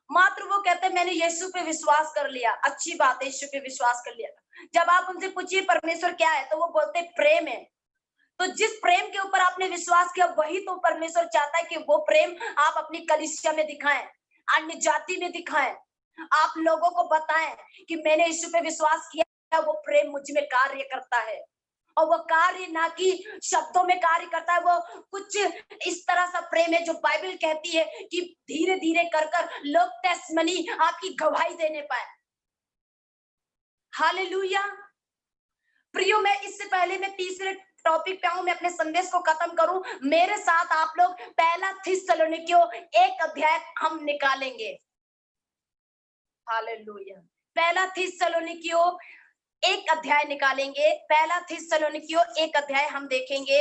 मात्र वो कहते हैं मैंने यीशु पे विश्वास कर लिया, अच्छी बात है, यीशु पे विश्वास कर लिया। जब आप उनसे पूछिए परमेश्वर क्या है, तो वो बोलते प्रेम है। तो जिस प्रेम के ऊपर आपने विश्वास किया, वही तो परमेश्वर चाहता है कि वो प्रेम आप अपनी कलीसिया में दिखाएं, अन्य जाति में दिखाएं, आप लोगों को बताएं कि मैंने यीशु पे विश्वास किया, वो प्रेम मुझ में कार्य करता है। और वो कार्य ना कि शब्दों में कार्य करता है, वो कुछ इस तरह सा प्रेम है जो बाइबल कहती है कि धीरे धीरे कर कर लोग टेस्टमनी, आपकी गवाही देने पाए। हालेलुया। प्रियो, मैं इससे पहले मैं तीसरे टॉपिक पे आऊं, मैं अपने संदेश को खत्म करूं, मेरे साथ आप लोग पहला थिस्सलुनीकियों 1 अध्याय हम निकालेंगे। हालेलुया। पहला थिस्सलुनीकियों 1 अध्याय निकालेंगे। पहला थिस्सलुनीकियों 1 अध्याय हम देखेंगे।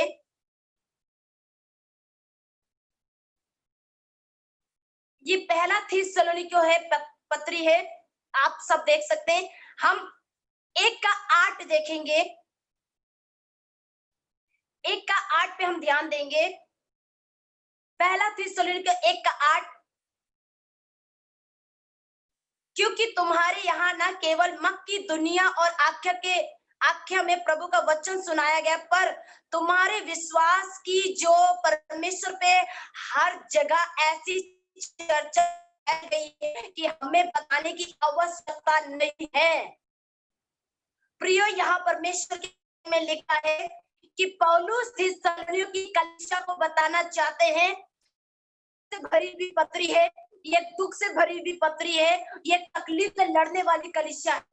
ये पहला थिस्सलुनीकियों है, पत्री है, आप सब देख सकते हैं। हम 1 का 8 देखेंगे। 1 का 8 पे हम ध्यान देंगे। पहला थिस्सलुनीकियों 1 का 8, क्योंकि तुम्हारे यहाँ न केवल मक्की दुनिया और आख्या में प्रभु का वचन सुनाया गया, पर तुम्हारे विश्वास की जो परमेश्वर पे हर जगह ऐसी चर्चा की गई है कि हमें बताने की आवश्यकता नहीं है। प्रियो, यहाँ परमेश्वर में लिखा है कि पौलुस थिस्सलुनीकियों की कलीसिया को बताना चाहते हैं, भरी हुई पत्री है, ये दुख से भरी हुई पत्री है, ये तकलीफ से लड़ने वाली कलीसिया है।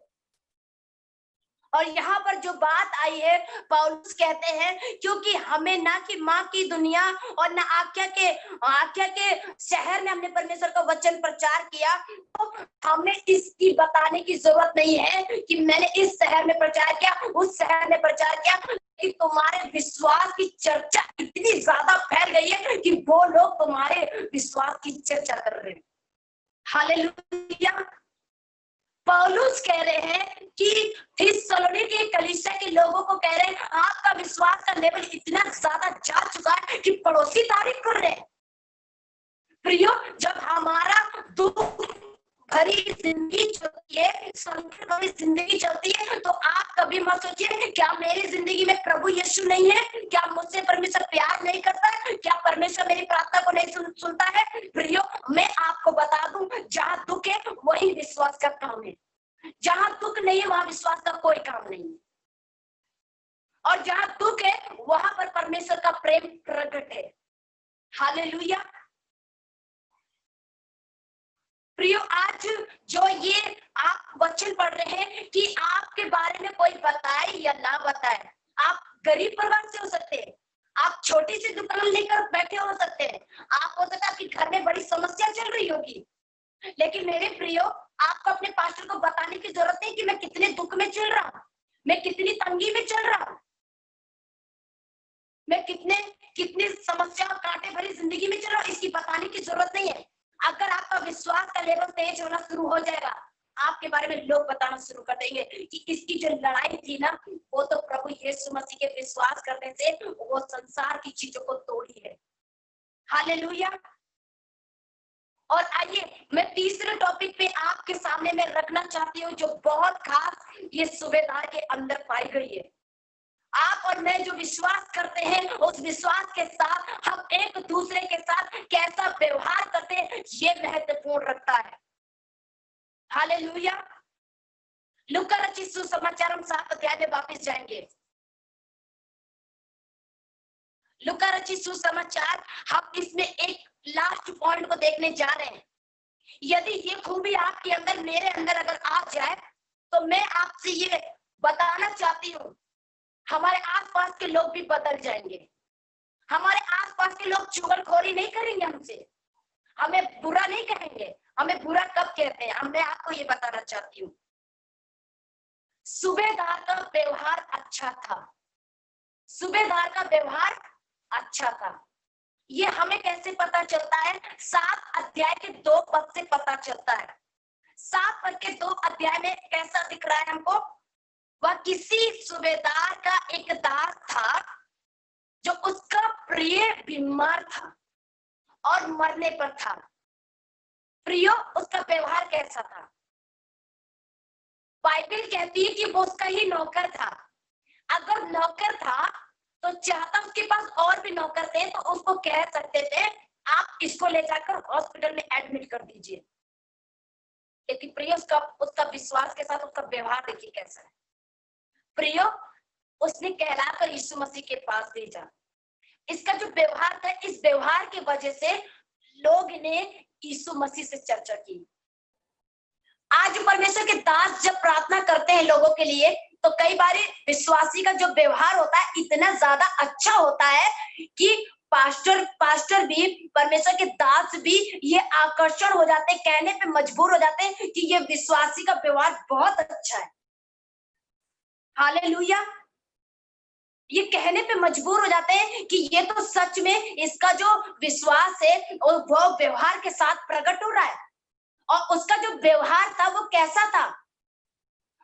और यहाँ पर जो बात आई है, पौलुस कहते हैं क्योंकि हमें ना कि माँ की दुनिया और ना आख्या के शहर में हमने परमेश्वर का वचन प्रचार किया, तो हमें इसकी बताने की जरूरत नहीं है कि मैंने इस शहर में प्रचार किया, उस शहर में प्रचार किया, कि तुम्हारे विश्वास की चर्चा इतनी ज्यादा फैल गई है कि वो लोग तुम्हारे विश्वास की चर्चा कर रहे हैं। हालेलुया। पौलुस कह रहे हैं कि थिस्सलुनीकियों की कलीसिया के लोगों को कह रहे हैं आपका विश्वास का लेवल इतना ज्यादा जा चुका है कि पड़ोसी तारीफ कर रहे हैं। प्रियो, जब हमारा दुख भरी जिंदगी चलती है, संकट भरी जिंदगी चलती है, तो आप कभी मत सोचिए क्या मेरी जिंदगी में प्रभु यीशु नहीं है, क्या मुझसे परमेश्वर प्यार नहीं करता है, क्या परमेश्वर मेरी प्रार्थना को नहीं सुनता है। प्रियो, मैं आपको बता दूं, जहां दुख है वही विश्वास का काम है, जहां दुख नहीं है वहां विश्वास का कोई काम नहीं है। और जहां दुख है वहां पर परमेश्वर का प्रेम प्रकट है। हालेलुया। प्रियो, आज जो ये आप वचन पढ़ रहे हैं कि आपके बारे में कोई बताए या ना बताए, आप गरीब परिवार से हो सकते हैं, आप छोटी सी दुकान लेकर बैठे हो सकते हैं, आप हो सकता है आपके घर में बड़ी समस्या चल रही होगी, लेकिन मेरे प्रियो, आपको अपने पास्टर को बताने की जरूरत नहीं कि मैं कितने दुख में चल रहा हूं, मैं कितनी तंगी में चल रहा हूं, मैं कितनी समस्या और कांटे भरी जिंदगी में चल रहा हूं, इसकी बताने की जरूरत नहीं है। अगर आपका विश्वास का लेवल तेज होना शुरू हो जाएगा, आपके बारे में लोग बताना शुरू कर देंगे कि इसकी जो लड़ाई थी ना, वो तो प्रभु यीशु मसीह के विश्वास करने से वो संसार की चीजों को तोड़ी है। हालेलुया। और आइए मैं तीसरे टॉपिक पे आपके सामने में रखना चाहती हूँ, जो बहुत खास ये सूबेदार के अंदर पाई गई है। आप और मैं जो विश्वास करते हैं, उस विश्वास के साथ हम एक दूसरे के साथ कैसा व्यवहार करते हैं, ये महत्वपूर्ण रखता है। हालेलुया। लूका रचित सुसमाचार हम 7 अध्याय में वापस जाएंगे। लूका रचित सुसमाचार, हम इसमें एक लास्ट पॉइंट को देखने जा रहे हैं। यदि ये खूबी आपके अंदर, मेरे अंदर अगर आ जाए, तो मैं आपसे ये बताना चाहती हूँ, हमारे आसपास के लोग भी बदल जाएंगे। हमारे आसपास के लोग चुगलखोरी नहीं करेंगे हमसे, हमें बुरा नहीं कहेंगे। हमें बुरा कब कहते हैं, मैं आपको ये बताना चाहती हूँ। सूबेदार का व्यवहार अच्छा था, सूबेदार का व्यवहार अच्छा था। ये हमें कैसे पता चलता है? 7 अध्याय के 2 पद से पता चलता है। 7 पद के 2 अध्याय में कैसा दिख रहा है हमको? वह किसी सूबेदार का एक दास था, जो उसका प्रिय बीमार था और मरने पर था। प्रियो, उसका व्यवहार कैसा था? बाइबल कहती है कि वो उसका ही नौकर था। अगर नौकर था तो चाहता उसके पास और भी नौकर थे, तो उसको कह सकते थे आप इसको ले जाकर हॉस्पिटल में एडमिट कर दीजिए। लेकिन प्रियो, उसका विश्वास के साथ उसका व्यवहार देखिए कैसा है। प्रियो, उसने कहलाकर यीशु मसीह के पास भेजा। इसका जो व्यवहार था, इस व्यवहार की वजह से लोग ने यीशु मसीह से चर्चा की। आज परमेश्वर के दास जब प्रार्थना करते हैं लोगों के लिए, तो कई बार विश्वासी का जो व्यवहार होता है इतना ज्यादा अच्छा होता है कि पास्टर भी, परमेश्वर के दास भी ये आकर्षण हो जाते हैं, कहने पे मजबूर हो जाते हैं कि ये विश्वासी का व्यवहार बहुत अच्छा है। हालेलुया। ये कहने पे मजबूर हो जाते हैं कि ये तो सच में इसका जो विश्वास है वो व्यवहार के साथ प्रकट हो रहा है। और उसका जो व्यवहार था वो कैसा था?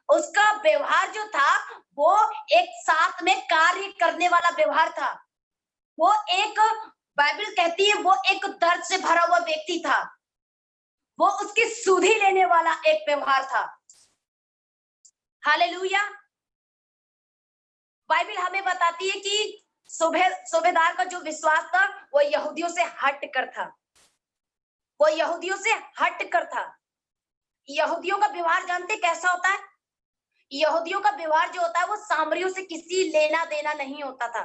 उसका व्यवहार जो था वो एक साथ में कार्य करने वाला व्यवहार था। वो एक, बाइबल कहती है वो एक दर्द से भरा हुआ व्यक्ति था। वो उसकी सुधि लेने वाला एक व्यवहार था। हालेलुया। बाइबल हमें बताती है कि सूबेदार का जो विश्वास था वो यहूदियों से हट कर था। वो यहूदियों से हट कर था। यहूदियों का व्यवहार जानते कैसा होता है? यहूदियों का व्यवहार जो होता है वो सामरियों से किसी लेना देना नहीं होता था।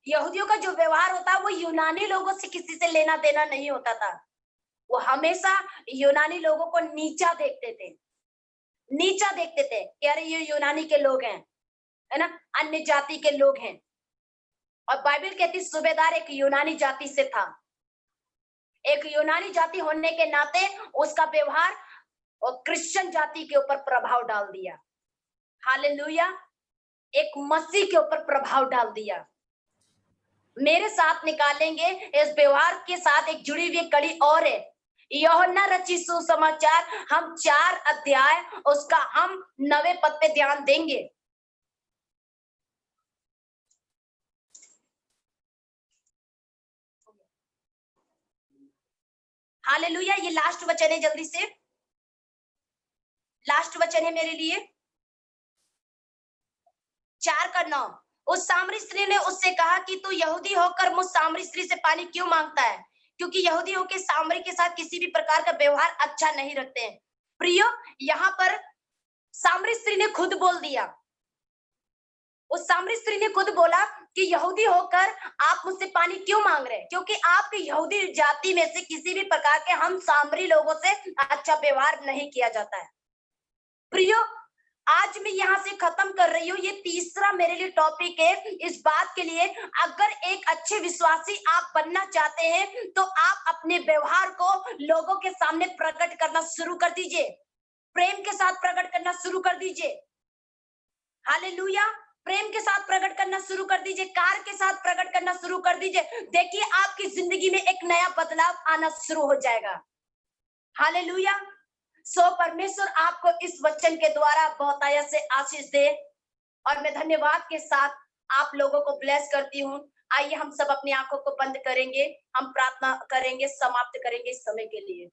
यहूदियों का जो व्यवहार होता है वो यूनानी लोगों से किसी से लेना देना नहीं होता था। वो हमेशा यूनानी लोगों को नीचा देखते थे, नीचा देखते थे कि अरे ये यूनानी के लोग हैं, है ना, अन्य जाति के लोग हैं। और बाइबल कहती सूबेदार एक यूनानी जाति से था। एक यूनानी जाति होने के नाते उसका व्यवहार और क्रिश्चियन जाति के ऊपर प्रभाव डाल दिया। हालेलुया। एक मसीह के ऊपर प्रभाव डाल दिया। मेरे साथ निकालेंगे, इस व्यवहार के साथ एक जुड़ी हुई कड़ी और है। यूहन्ना रचित सुसमाचार, हम 4 अध्याय उसका हम 9वें पद पे ध्यान देंगे। हालेलुया। ये लास्ट वचन है, जल्दी से लास्ट वचन है मेरे लिए। 4:9। उस सामरी स्त्री ने उससे कहा कि तू यहूदी होकर मुझ सामरी स्त्री से पानी क्यों मांगता है? क्योंकि यहूदी होकर सामरी के साथ किसी भी प्रकार का व्यवहार अच्छा नहीं रखते हैं। प्रियो, यहाँ पर सामरी स्त्री ने खुद बोल दिया। उस उस सामरी स्त्री ने खुद बोला कि यहूदी होकर आप मुझसे पानी क्यों मांग रहे हैं, क्योंकि आपके यहूदी जाति में से किसी भी प्रकार के हम सामरी लोगों से अच्छा व्यवहार नहीं किया जाता है। प्रियो, आज मैं यहाँ से खत्म कर रही हूँ। ये तीसरा मेरे लिए टॉपिक है इस बात के लिए, अगर एक अच्छे विश्वासी आप बनना चाहते हैं तो आप अपने व्यवहार को लोगों के सामने प्रकट करना शुरू कर दीजिए, प्रेम के साथ प्रकट करना शुरू कर दीजिए। हालेलुया, प्रेम के साथ प्रकट करना शुरू कर दीजिए, कार के साथ प्रकट करना शुरू कर दीजिए। देखिए आपकी जिंदगी में एक नया बदलाव आना शुरू हो जाएगा। हालेलुया। सो परमेश्वर आपको इस वचन के द्वारा बहुतायत से आशीष दे, और मैं धन्यवाद के साथ आप लोगों को ब्लेस करती हूँ। आइए हम सब अपनी आंखों को बंद करेंगे, हम प्रार्थना करेंगे, समाप्त करेंगे इस समय के लिए।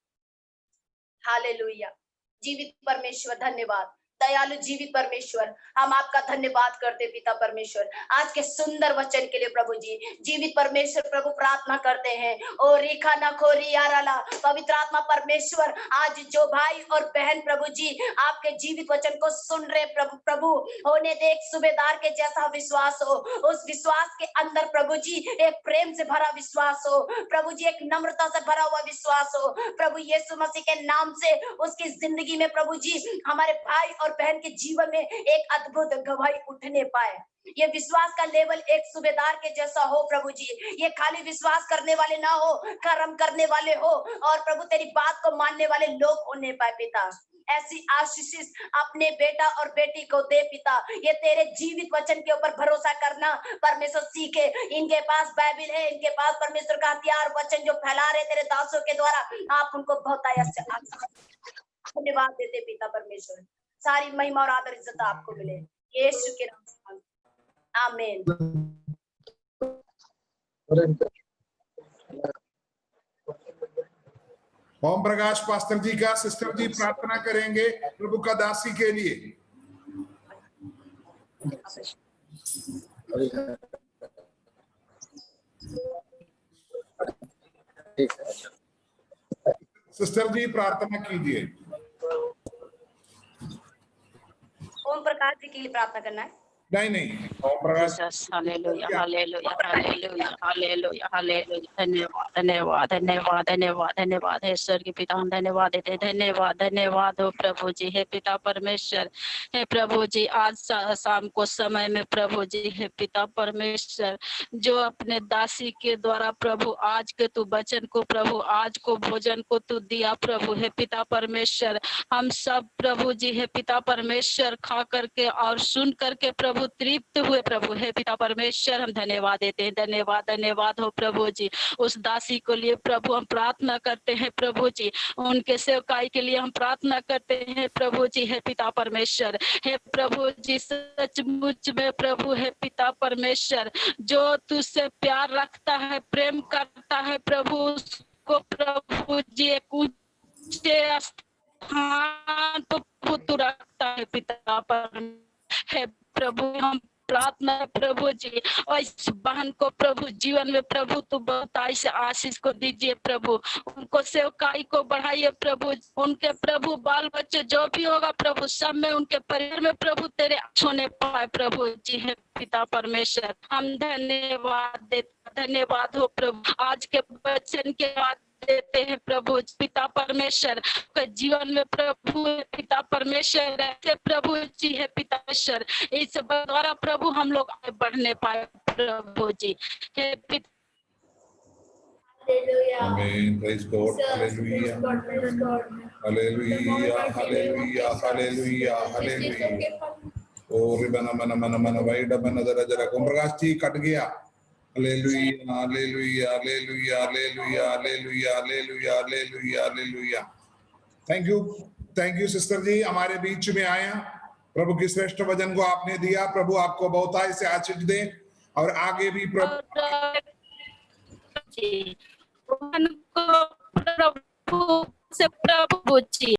हालेलुया। जीवित परमेश्वर धन्यवाद, दयालु जीवित परमेश्वर, हम आपका धन्यवाद करते पिता परमेश्वर आज के सुंदर वचन के लिए। प्रभु जी जीवित परमेश्वर प्रभु प्रार्थना करते हैं, ओ रेखा ना खोरी याराला, पवित्र आत्मा परमेश्वर आज जो भाई और बहन प्रभु जी आपके जीवित वचन को सुन रहे प्रभु होने दे, एक सूबेदार के जैसा विश्वास हो, उस विश्वास के अंदर प्रभु जी एक प्रेम से भरा विश्वास हो प्रभु जी, एक नम्रता से भरा हुआ विश्वास हो प्रभु यीशु मसीह के नाम से। उसकी जिंदगी में प्रभु जी हमारे भाई और बहन के जीवन में एक अद्भुत गवाही उठने पाए। ये विश्वास का लेवल एक सूबेदार के जैसा हो प्रभु जी, ये खाली विश्वास करने वाले ना हो, कर्म करने वाले हो, और प्रभु तेरी बात को मानने वाले लोग होने पाए पिता। ऐसी आशीष अपने बेटा और बेटी को दे पिता, ये तेरे जीवित वचन के ऊपर भरोसा करना परमेश्वर सीखे। इनके पास बाइबल है, इनके पास परमेश्वर का हथियार वचन जो फैला रहे तेरे दासों के द्वारा, आप उनको बहुतायत से धन्यवाद देते पिता परमेश्वर। सारी महिमा और आदर इज्जत आपको मिले यीशु के नाम से, आमीन। ओम प्रकाश पास्टर जी का सिस्टर जी प्रार्थना करेंगे प्रभु का दासी के लिए। सिस्टर जी प्रार्थना कीजिए। ओम प्रकाश जी के लिए प्रार्थना करना है। नहीं, Om Prakash. Hallelujah hallelujah hallelujah hallelujah hallelujah. धन्यवाद धन्यवाद धन्यवाद धन्यवाद धन्यवाद है ईश्वर के पिता, हम धन्यवाद देते हैं। धन्यवाद धन्यवाद हो प्रभु जी, हे पिता परमेश्वर, हे प्रभु जी आज शाम को समय में प्रभु जी, हे पिता परमेश्वर, जो अपने दासी के द्वारा प्रभु आज के तू वचन को प्रभु आज को भोजन को तू दिया प्रभु, हे पिता परमेश्वर, हम सब प्रभु जी, हे पिता परमेश्वर खा करके और सुन करके प्रभु तृप्त हुए प्रभु, हे पिता परमेश्वर, हम धन्यवाद देते हैं। धन्यवाद धन्यवाद हो प्रभु जी, उस दासी को लिए प्रभु हम प्रार्थना करते हैं प्रभु जी, उनके सेवकाई के लिए हम प्रार्थना करते हैं प्रभु जी, हे पिता परमेश्वर, हे प्रभु जी सचमुच में प्रभु, हे पिता परमेश्वर, जो तुझसे प्यार रखता है, प्रेम करता है प्रभु, उसको प्रभु जी एक ऊंचे स्थान पर तू रखता है पिता परमेश्वर। हे प्रभु हम प्रार्थना प्रभु जी, और इस बहन को प्रभु जीवन में प्रभु तू बहुतायत से आशीष को दीजिए प्रभु, उनको सेवकाई को बढ़ाइए प्रभु, उनके प्रभु बाल बच्चे जो भी होगा प्रभु सब में उनके परिवार में प्रभु तेरे होने पाए प्रभु जी, है पिता परमेश्वर, हम धन्यवाद देते, धन्यवाद हो प्रभु आज के वचन के बाद देते हैं प्रभु पिता परमेश्वर के जीवन में प्रभु पिता परमेश्वर ऐसे प्रभु जी है पिता परमेश्वर, इस द्वारा प्रभु हम लोग आगे बढ़ने पाए प्रभु जी, हे पिता। Amen. Praise God. Hallelujah. Hallelujah. Hallelujah. Hallelujah. Hallelujah. Oh, ribana mana mana mana vaida mana jara jara Om Prakash ji cut गया। Hallelujah. Hallelujah. Hallelujah. Hallelujah. Hallelujah. Hallelujah. Hallelujah. Hallelujah. Thank you. Thank you sister ji हमारे बीच में आया, प्रभु की श्रेष्ठ वचन को आपने दिया, प्रभु आपको बहुतायत से आशीष दे और आगे भी प्रभु प्रभु से प्रभु जी